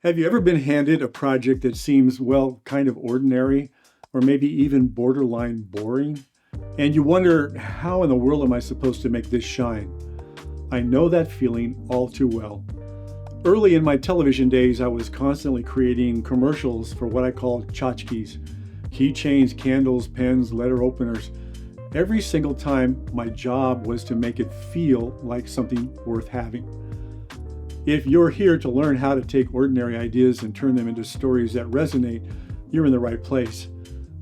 Have you ever been handed a project that seems, well, kind of ordinary, or maybe even borderline boring? And you wonder, how in the world am I supposed to make this shine? I know that feeling all too well. Early in my television days, I was constantly creating commercials for what I call tchotchkes: keychains, candles, pens, letter openers. Every single time, my job was to make it feel like something worth having. If you're here to learn how to take ordinary ideas and turn them into stories that resonate, you're in the right place.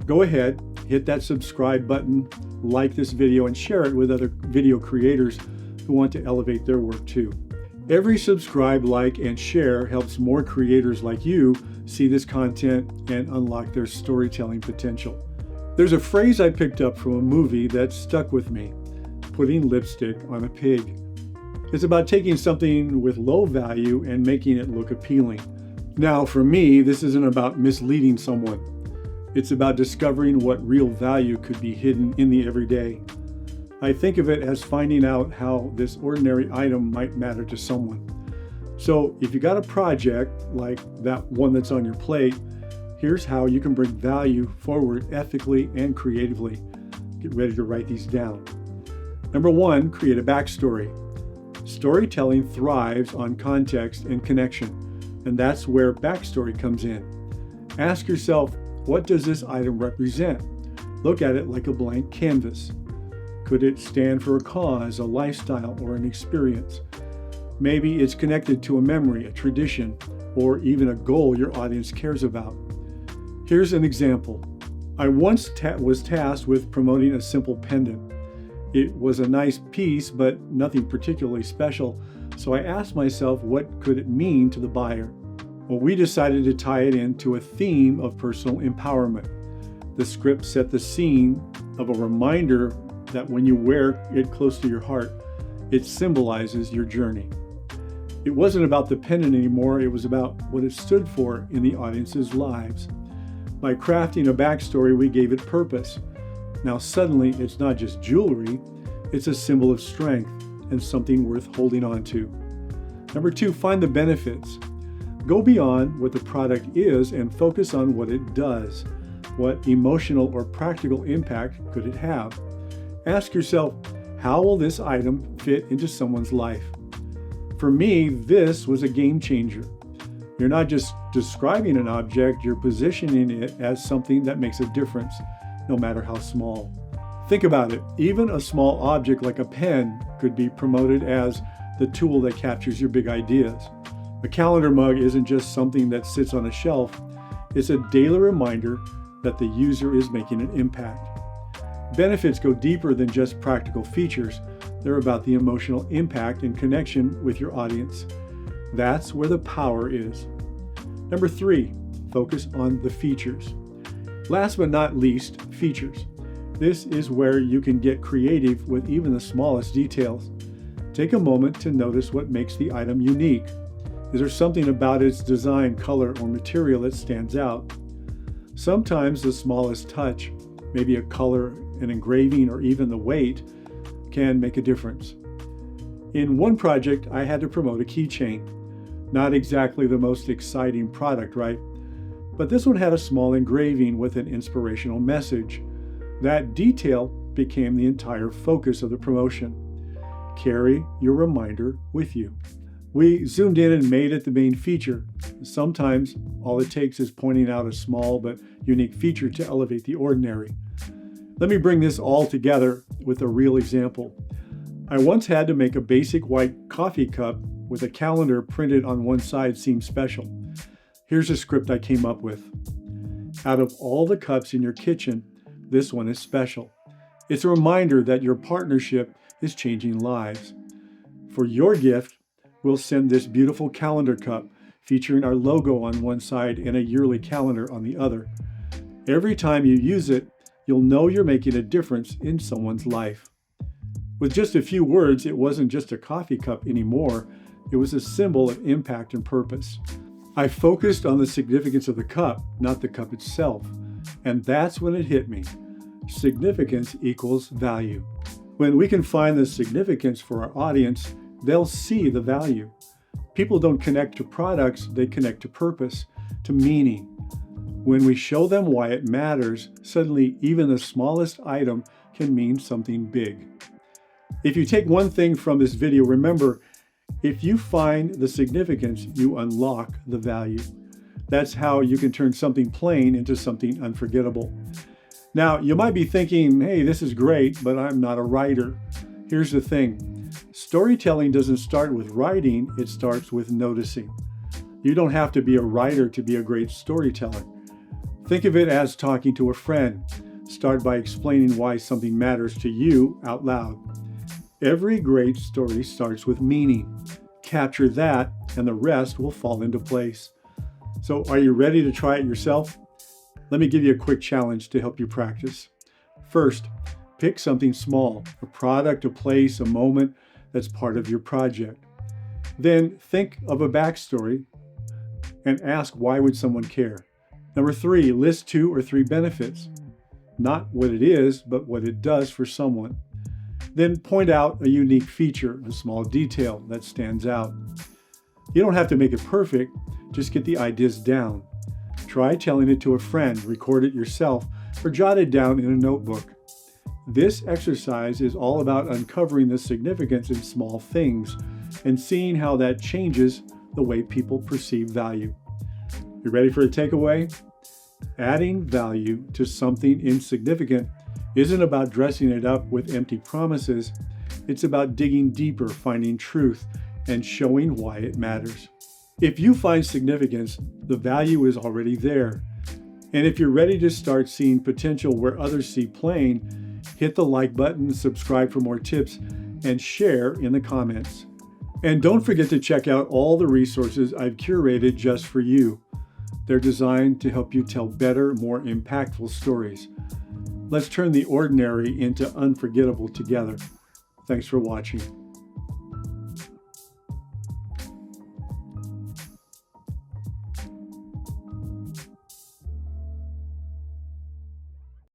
Go ahead, hit that subscribe button, like this video, and share it with other video creators who want to elevate their work too. Every subscribe, like, and share helps more creators like you see this content and unlock their storytelling potential. There's a phrase I picked up from a movie that stuck with me: putting lipstick on a pig. It's about taking something with low value and making it look appealing. Now, for me, this isn't about misleading someone. It's about discovering what real value could be hidden in the everyday. I think of it as finding out how this ordinary item might matter to someone. So if you got a project like that one that's on your plate, here's how you can bring value forward ethically and creatively. Get ready to write these down. Number one, create a backstory. Storytelling thrives on context and connection, and that's where backstory comes in. Ask yourself, what does this item represent? Look at it like a blank canvas. Could it stand for a cause, a lifestyle, or an experience? Maybe it's connected to a memory, a tradition, or even a goal your audience cares about. Here's an example. I once was tasked with promoting a simple pendant. It was a nice piece, but nothing particularly special, so I asked myself, what could it mean to the buyer? Well, we decided to tie it into a theme of personal empowerment. The script set the scene of a reminder that when you wear it close to your heart, it symbolizes your journey. It wasn't about the pendant anymore, it was about what it stood for in the audience's lives. By crafting a backstory, we gave it purpose. Now suddenly, it's not just jewelry, it's a symbol of strength and something worth holding on to. Number two, find the benefits. Go beyond what the product is and focus on what it does. What emotional or practical impact could it have? Ask yourself, how will this item fit into someone's life? For me, this was a game changer. You're not just describing an object, you're positioning it as something that makes a difference, no matter how small. Think about it. Even a small object like a pen could be promoted as the tool that captures your big ideas. A calendar mug isn't just something that sits on a shelf. It's a daily reminder that the user is making an impact. Benefits go deeper than just practical features. They're about the emotional impact and connection with your audience. That's where the power is. Number three, focus on the features. Last but not least, features. This is where you can get creative with even the smallest details. Take a moment to notice what makes the item unique. Is there something about its design, color, or material that stands out? Sometimes the smallest touch, maybe a color, an engraving, or even the weight, can make a difference. In one project, I had to promote a keychain. Not exactly the most exciting product, right? But this one had a small engraving with an inspirational message. That detail became the entire focus of the promotion. Carry your reminder with you. We zoomed in and made it the main feature. Sometimes all it takes is pointing out a small but unique feature to elevate the ordinary. Let me bring this all together with a real example. I once had to make a basic white coffee cup with a calendar printed on one side seem special. Here's a script I came up with. Out of all the cups in your kitchen, this one is special. It's a reminder that your partnership is changing lives. For your gift, we'll send this beautiful calendar cup featuring our logo on one side and a yearly calendar on the other. Every time you use it, you'll know you're making a difference in someone's life. With just a few words, it wasn't just a coffee cup anymore. It was a symbol of impact and purpose. I focused on the significance of the cup, not the cup itself. And that's when it hit me. Significance equals value. When we can find the significance for our audience, they'll see the value. People don't connect to products, they connect to purpose, to meaning. When we show them why it matters, suddenly even the smallest item can mean something big. If you take one thing from this video, remember, if you find the significance, you unlock the value. That's how you can turn something plain into something unforgettable. Now, you might be thinking, hey, this is great, but I'm not a writer. Here's the thing. Storytelling doesn't start with writing, it starts with noticing. You don't have to be a writer to be a great storyteller. Think of it as talking to a friend. Start by explaining why something matters to you out loud. Every great story starts with meaning. Capture that, and the rest will fall into place. So, are you ready to try it yourself? Let me give you a quick challenge to help you practice. First, pick something small, a product, a place, a moment that's part of your project. Then think of a backstory and ask, why would someone care? Number 3, list 2 or 3 benefits. Not what it is, but what it does for someone. Then point out a unique feature, a small detail that stands out. You don't have to make it perfect, just get the ideas down. Try telling it to a friend, record it yourself, or jot it down in a notebook. This exercise is all about uncovering the significance in small things and seeing how that changes the way people perceive value. You ready for a takeaway? Adding value to something insignificant isn't about dressing it up with empty promises. It's about digging deeper, finding truth, and showing why it matters. If you find significance, the value is already there. And if you're ready to start seeing potential where others see plain, hit the like button, subscribe for more tips, and share in the comments. And don't forget to check out all the resources I've curated just for you. They're designed to help you tell better, more impactful stories. Let's turn the ordinary into unforgettable together. Thanks for watching.